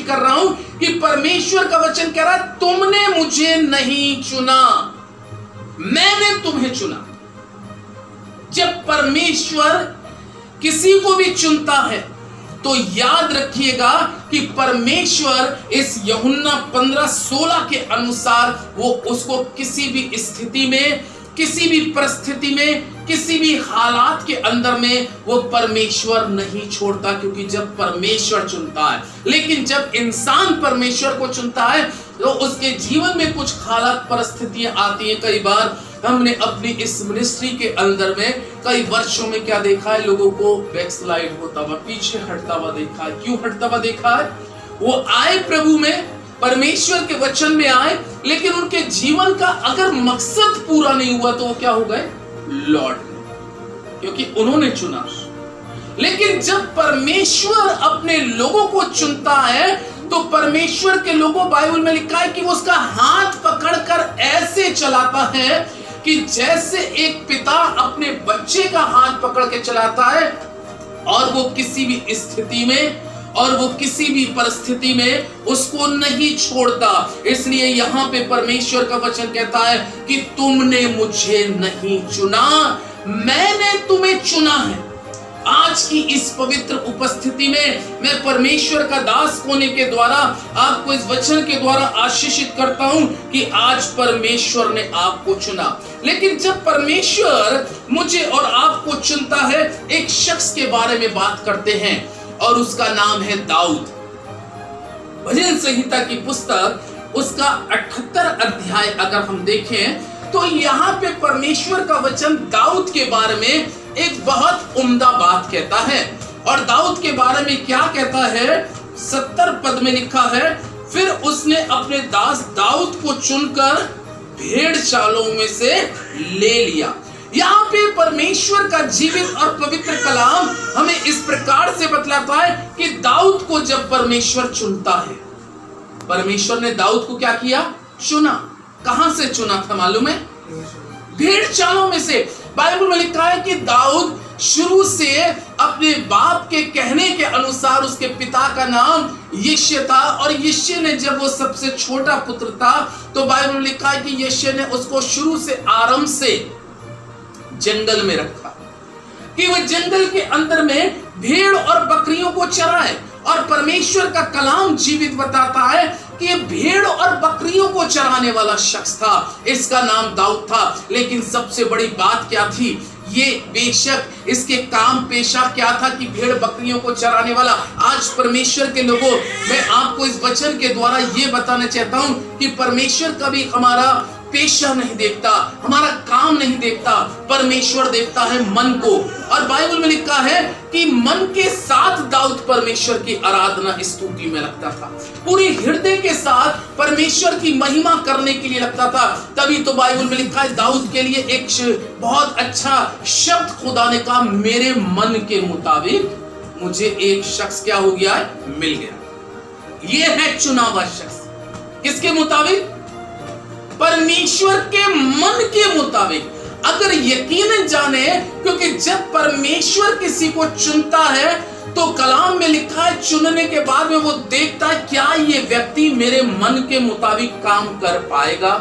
कर रहा हूं कि परमेश्वर का वचन कह रहा है, तुमने मुझे नहीं चुना, मैंने तुम्हें चुना। जब परमेश्वर किसी को भी चुनता है तो याद रखिएगा कि परमेश्वर इस यूहन्ना 15:16 के अनुसार वो उसको किसी भी स्थिति में, किसी भी परिस्थिति में, किसी भी हालात के अंदर में वो परमेश्वर नहीं छोड़ता, क्योंकि जब परमेश्वर चुनता है। लेकिन जब इंसान परमेश्वर को चुनता है तो उसके जीवन में कुछ हालात, परिस्थितियां आती हैं। कई बार हमने अपनी इस मिनिस्ट्री के अंदर में कई वर्षों में क्या देखा है, लोगों को बैकस्लाइड होता हुआ, पीछे हटता हुआ देखा है। क्यों हटता हुआ देखा है? वो आए प्रभु में, परमेश्वर के वचन में आए, लेकिन उनके जीवन का अगर मकसद पूरा नहीं हुआ तो वो क्या हो गए? लौट गए, क्योंकि उन्होंने चुना। लेकिन जब परमेश्वर अपने लोगों को चुनता है तो परमेश्वर के लोगों, बाइबल में लिखा है कि वो उसका हाथ पकड़कर ऐसे चलाता है कि जैसे एक पिता अपने बच्चे का हाथ पकड़ के चलाता है, और वो किसी भी स्थिति में और वो किसी भी परिस्थिति में उसको नहीं छोड़ता। इसलिए यहां पे परमेश्वर का वचन कहता है कि तुमने मुझे नहीं चुना, मैंने तुम्हें चुना है। आज की इस पवित्र उपस्थिति में मैं परमेश्वर का दास होने के द्वारा आपको इस वचन के द्वारा आशीषित करता हूं कि आज परमेश्वर ने आपको चुना। लेकिन जब परमेश्वर मुझे और आपको चुनता है, एक शख्स के बारे में बात करते हैं और उसका नाम है दाऊद। भजन संहिता की पुस्तक उसका 78 अध्याय अगर हम देखें तो यहाँ पे परमेश्वर का वचन दाऊद के बारे में एक बहुत उम्दा बात कहता है। और दाऊद के बारे में क्या कहता है? 70 पद में लिखा है, फिर उसने अपने दास दाऊद को चुनकर भेड़ चालों में से ले लिया। यहाँ पे परमेश्वर का जीवित और पवित्र कलाम हमें इस प्रकार से बतलाता है कि दाऊद को जब परमेश्वर चुनता है, परमेश्वर ने दाऊद को क्या किया? चुना। कहां से चुना था मालूम है? भेड़ चालों में से। बाइबल में लिखा है कि दाऊद शुरू से अपने बाप के कहने के अनुसार, उसके पिता का नाम यिशै था, और यिशै ने जब वो सबसे छोटा पुत्र था तो बाइबल में लिखा है कि यिशै ने उसको शुरू से आरंभ से जंगल में रखा कि वह जंगल के अंदर में भेड़ और बकरियों को चराए। और परमेश्वर का कलाम जीवित बताता है कि भेड़ और बकरियों को चराने वाला शख्स था, इसका नाम दाऊद था। लेकिन सबसे बड़ी बात क्या थी? ये बेशक इसके काम पेशा क्या था कि भेड़ बकरियों को चराने वाला। आज परमेश्वर के लोगों, मैं आपको इस वचन के द्वारा ये बताना चाहता हूं कि परमेश्वर कभी हमारा पेशा नहीं देखता, हमारा काम नहीं देखता, परमेश्वर देखता है मन को। और बाइबल में लिखा है कि मन के साथ दाऊद परमेश्वर की आराधना स्तुति में लगता था, पूरी हृदय के साथ परमेश्वर की महिमा करने के लिए लगता था। तभी तो बाइबल में लिखा है दाऊद के लिए एक बहुत अच्छा शब्द खुदा ने कहा, मेरे मन के मुताबिक मुझे एक शख्स क्या हो गया है? मिल गया। ये है चुना हुआ शख्स। किसके मुताबिक? परमेश्वर के मन के मुताबिक। अगर यकीन जाने, क्योंकि जब परमेश्वर किसी को चुनता है तो कलाम में लिखा है चुनने के बाद में वो देखता है क्या ये व्यक्ति मेरे मन के मुताबिक काम कर पाएगा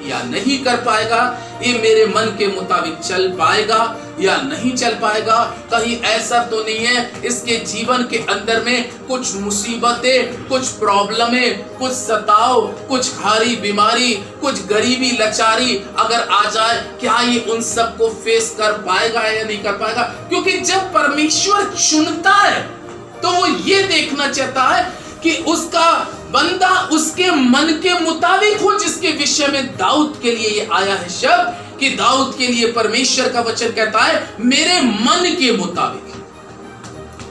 या नहीं कर पाएगा, ये मेरे मन के मुताबिक चल पाएगा या नहीं चल पाएगा। कहीं ऐसा तो नहीं है इसके जीवन के अंदर में कुछ मुसीबतें, कुछ प्रॉब्लमें, कुछ सताव, कुछ भारी बीमारी, कुछ गरीबी, लाचारी अगर आ जाए, क्या ये उन सब को फेस कर पाएगा या नहीं कर पाएगा? क्योंकि जब परमेश्वर चुनता है तो वो ये देखना चाहता है कि उसका बंदा उसके मन के मुताबिक हो, जिसके विषय में दाऊद के लिए ये आया है शब्द कि दाऊद के लिए परमेश्वर का वचन कहता है मेरे मन के मुताबिक,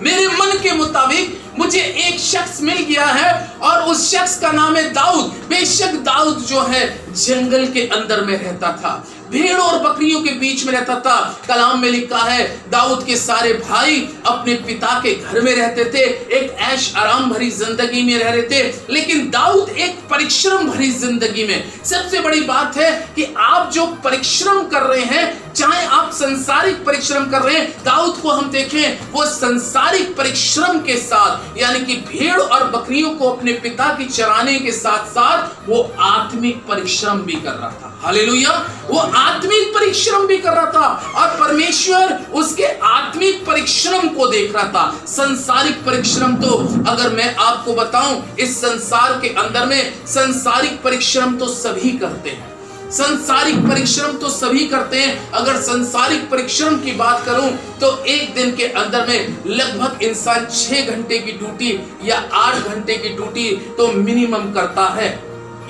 मेरे मन के मुताबिक मुझे एक शख्स मिल गया है और उस शख्स का नाम है दाऊद। बेशक दाऊद जो है जंगल के अंदर में रहता था, भेड़ और बकरियों के बीच में रहता था। कलाम में लिखा है दाऊद के सारे भाई अपने पिता के घर में रहते थे, एक ऐश आराम भरी जिंदगी में रह रहे थे, लेकिन दाऊद एक परिश्रम भरी जिंदगी में। सबसे बड़ी बात है कि आप जो परिश्रम कर रहे हैं, चाहे आप संसारिक परिश्रम कर रहे हैं, दाऊद को हम देखें वो संसारिक परिश्रम के साथ यानी कि भेड़ और बकरियों को अपने पिता की चराने के साथ साथ वो आत्मिक परिश्रम भी कर रहा था। हालेलुया, वो आत्मिक परिश्रम भी कर रहा था और परमेश्वर उसके आत्मिक परिश्रम को देख रहा था। संसारिक परिश्रम तो अगर मैं आपको बताऊं, इस संसार के अंदर में संसारिक परिश्रम तो सभी करते हैं, संसारिक परिश्रम तो सभी करते हैं। अगर संसारिक परिश्रम की बात करूं तो एक दिन के अंदर में लगभग इंसान 6 घंटे की ड्यूटी या 8 घंटे की ड्यूटी तो मिनिमम करता है।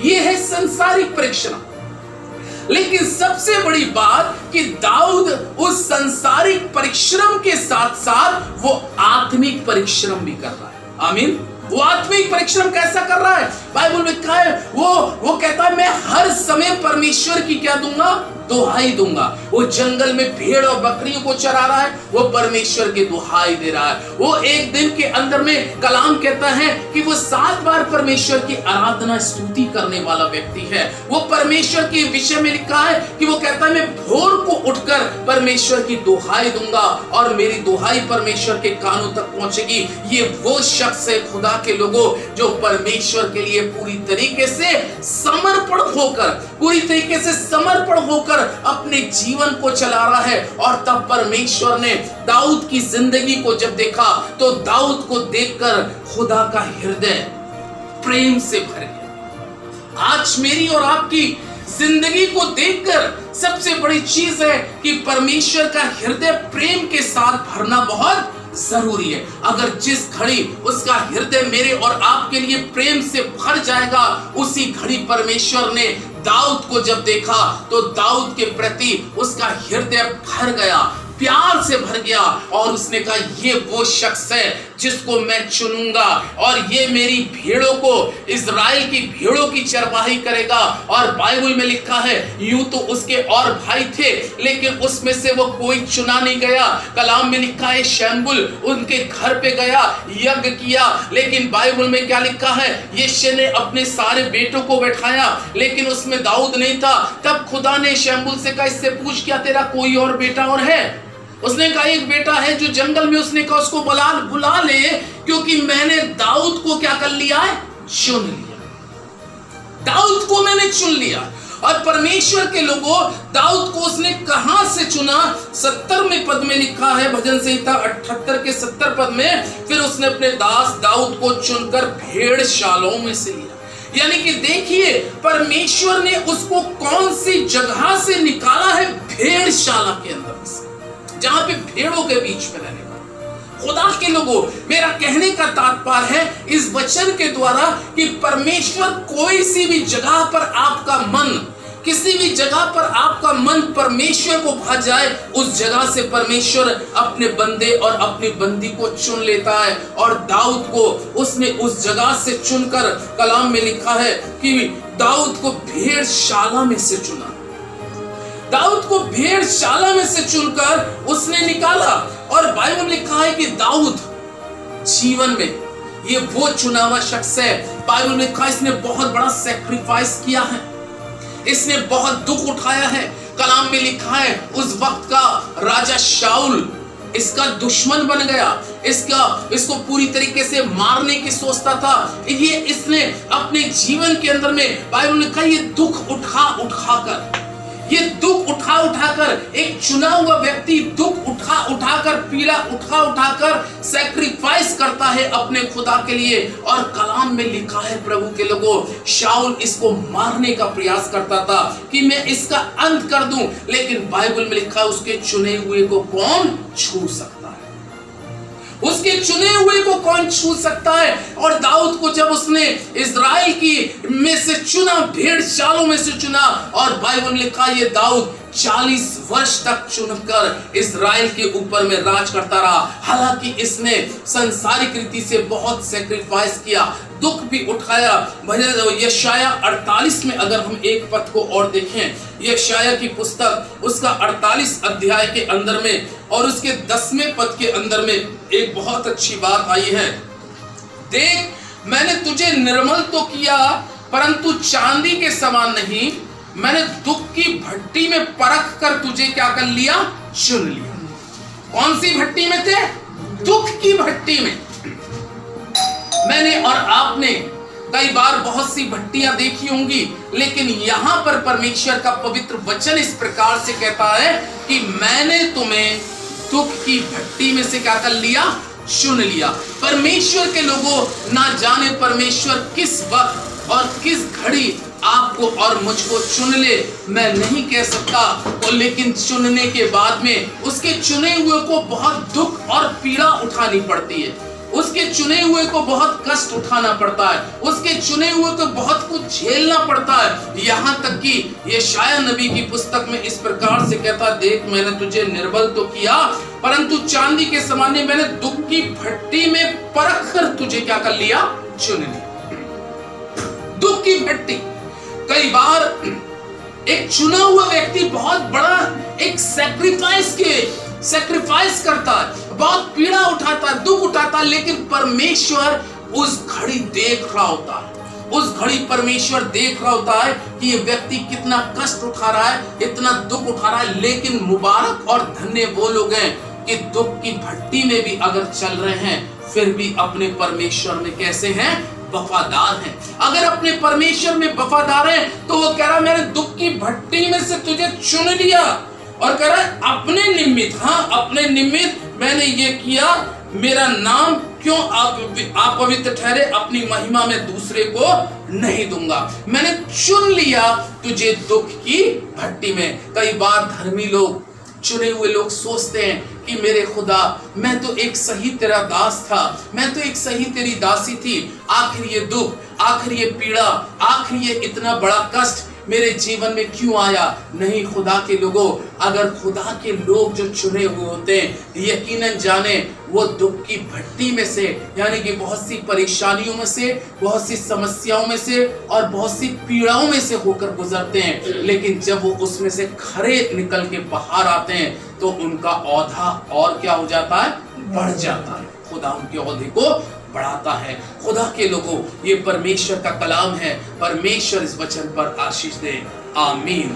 यह है संसारिक परिश्रम। लेकिन सबसे बड़ी बात कि दाऊद उस संसारिक परिश्रम के साथ साथ वो आत्मिक परिश्रम भी कर रहा है। आमीन। वो आत्मिक परिश्रम कैसा कर रहा है? बाइबल में लिखा है वो कहता है मैं हर समय परमेश्वर की क्या दूंगा? दुहाई दूंगा। वो जंगल में भेड़ और बकरियों को चरा रहा है, वो परमेश्वर की दुहाई दे रहा है। वो एक दिन के अंदर में कलाम कहता है कि वो 7 बार परमेश्वर की आराधना स्तुति करने वाला व्यक्ति है। वो परमेश्वर के विषय में लिखा है कि वो कहता है मैं भोर को उठकर परमेश्वर की दुहाई दूंगा और मेरी दुहाई परमेश्वर के कानों तक पहुंचेगी। ये वो शख्स है खुदा के लोगों जो परमेश्वर के लिए पूरी तरीके से समर्पण होकर अपने जीवन को चला रहा है। और तब परमेश्वर ने दाऊद की जिंदगी को जब देखा तो दाऊद को देखकर खुदा का हृदय प्रेम से भर गया। आज मेरी और आपकी जिंदगी को देखकर सबसे बड़ी चीज है कि परमेश्वर का हृदय प्रेम के साथ भरना बहुत जरूरी है। अगर जिस घड़ी उसका हृदय मेरे और आपके लिए प्रेम से भर जाएगा, उसी घड़ी परमेश्वर ने दाऊद को जब देखा तो दाऊद के प्रति उसका हृदय भर गया, प्यार से भर गया और उसने कहा ये वो शख्स है जिसको मैं चुनूंगा और ये मेरी भेड़ों को, इज़राइल की भेड़ों की चरवाही करेगा। और बाइबल में लिखा है यूं तो उसके और भाई थे लेकिन उसमें से वो कोई चुना नहीं गया। कलाम में लिखा है शमूएल उनके घर पे गया, यज्ञ किया, लेकिन बाइबल में क्या लिखा है यिशै ने अपने सारे बेटों को बैठाया लेकिन उसमें दाऊद नहीं था। तब खुदा ने शमूएल से कहा इससे पूछ क्या तेरा कोई और बेटा और है? उसने कहा एक बेटा है जो जंगल में, उसने कहा उसको बुला ले क्योंकि मैंने दाऊद को क्या कर लिया है? चुन लिया। दाऊद को मैंने चुन लिया। और परमेश्वर के लोगों दाऊद को उसने कहां से चुना? 70वें पद में लिखा है, भजन संहिता 78 के 70 पद में, फिर उसने अपने दास दाऊद को चुनकर भेड़शालाओं में से लिया। यानी कि देखिए परमेश्वर ने उसको कौन सी जगह से निकाला है? भेड़शाला के अंदर से, जहां पे भेड़ों के बीच में रहने वाला। खुदा के लोगों, मेरा कहने का तात्पर्य है इस वचन के द्वारा कि परमेश्वर कोई सी भी जगह पर आपका मन, किसी भी जगह पर आपका मन परमेश्वर को भा जाए, उस जगह से परमेश्वर अपने बंदे और अपनी बंदी को चुन लेता है। और दाऊद को उसने उस जगह से चुनकर, कलाम में लिखा है कि दाऊद को भेड़शाला में से चुना। दाऊद को भेड़शाला में से चुनकर उसने निकाला। और बाइबल में लिखा है कि दाऊद जीवन में ये वो चुना हुआ शख्स है। बाइबल में लिखा है इसने बहुत बड़ा सैक्रिफाइस किया है, इसने बहुत दुख उठाया है। कलाम में लिखा है उस वक्त का राजा शाऊल इसका दुश्मन बन गया, इसको पूरी तरीके से मारने की सोचता था। ये इसने अपने जीवन के अंदर में, बाइबल में लिखा है, ये दुख उठा उठाकर एक चुना हुआ व्यक्ति दुख उठाकर पीड़ा उठाकर सैक्रिफाइस करता है अपने खुदा के लिए। और कलाम में लिखा है प्रभु के लोगों, शाऊल इसको मारने का प्रयास करता था कि मैं इसका अंत कर दूं, लेकिन बाइबल में लिखा है उसके चुने हुए को कौन छू सकता है? उसके चुने हुए को कौन छू सकता है? और दाऊद को जब उसने इज़राइल की में से चुना, भेड़शालाओं में से चुना, और बाइबल में लिखा ये दाऊद 40 वर्ष तक चुनकर इजराइल के ऊपर में राज करता रहा। हालांकि इसने संसारिक रीति से बहुत सैक्रिफाइस किया, दुख भी उठाया। यशाया 48 में अगर हम एक पद को और देखें, यशाया की पुस्तक उसका 48 अध्याय के अंदर में और उसके 10वें पद के अंदर में एक बहुत अच्छी बात आई है। देख, मैंने तुझे निर्मल तो किया, परंतु चांदी के समान नहीं, मैंने दुख की भट्टी में परख कर तुझे क्या कर लिया, चुन लिया। कौन सी भट्टी में थे? दुख की भट्टी में। मैंने और आपने कई बार बहुत सी भट्टियां देखी होंगी, लेकिन यहां पर परमेश्वर का पवित्र वचन इस प्रकार से कहता है कि मैंने तुम्हें दुख की भट्टी में से क्या कर लिया, चुन लिया। परमेश्वर के लोगों, ना जाने परमेश्वर किस वक्त और किस घड़ी आपको और मुझको चुन ले, मैं नहीं कह सकता। और लेकिन चुनने के बाद में उसके चुने हुए को बहुत दुख और पीड़ा उठानी पड़ती है, उसके चुने हुए को बहुत कष्ट उठाना पड़ता है, उसके चुने हुए को बहुत कुछ झेलना पड़ता है। यहाँ तक कि यशाया नबी की पुस्तक में इस प्रकार से कहता, देख मैंने तुझे निर्बल तो किया, परंतु चांदी के समान मैंने दुख की भट्टी में परख कर तुझे क्या कर लिया, चुन लिया। दुख की भट्टी, कई बार एक चुना हुआ व्यक्ति बहुत बड़ा एक सैक्रिफाइस करता है, बहुत पीड़ा उठाता है, दुख उठाता है, लेकिन परमेश्वर उस घड़ी देख रहा होता है। उस घड़ी परमेश्वर देख रहा होता है कि ये व्यक्ति कितना कष्ट उठा रहा है, इतना दुख उठा रहा है, लेकिन मुबारक और धन्य वो लोग हैं कि दुख की भट्टी में भी अगर चल रहे हैं, फिर भी अपने परमेश्वर में कैसे हैं, वफादार हैं। अगर अपने परमेश्वर में वफादार हैं तो वो कह रहा मैंने दुख की भट्टी में से तुझे चुन लिया, और कह रहा है अपने निमित्त, हाँ अपने निमित्त मैंने ये किया, मेरा नाम क्यों आप पवित्र ठहरे, अपनी महिमा में दूसरे को नहीं दूंगा। मैंने चुन लिया तुझे दुख की भट्टी में। कई बार धर्मी लोग, चुने हुए लोग सोचते हैं कि मेरे खुदा, मैं तो एक सही तेरा दास था, मैं तो एक सही तेरी दासी थी, आखिर ये दुख, आखिर ये पीड़ा, आखिर ये इतना बड़ा कष्ट मेरे जीवन में क्यों आया। नहीं, खुदा के लोगों, अगर खुदा के लोग जो चुने हुए होते हैं, यकीनन जाने वो दुख की भट्टी में से, यानी कि बहुत सी परेशानियों में से, बहुत सी समस्याओं में से और बहुत सी पीड़ाओं में से होकर गुजरते हैं, लेकिन जब वो उसमें से खरे निकल के बाहर आते हैं तो उनका औधा और क्या हो जाता है, बढ़ जाता है। खुदा उनके औधे को बढ़ाता है। खुदा के लोगों, ये परमेश्वर का कलाम है। परमेश्वर इस वचन पर आशीष दे। आमीन।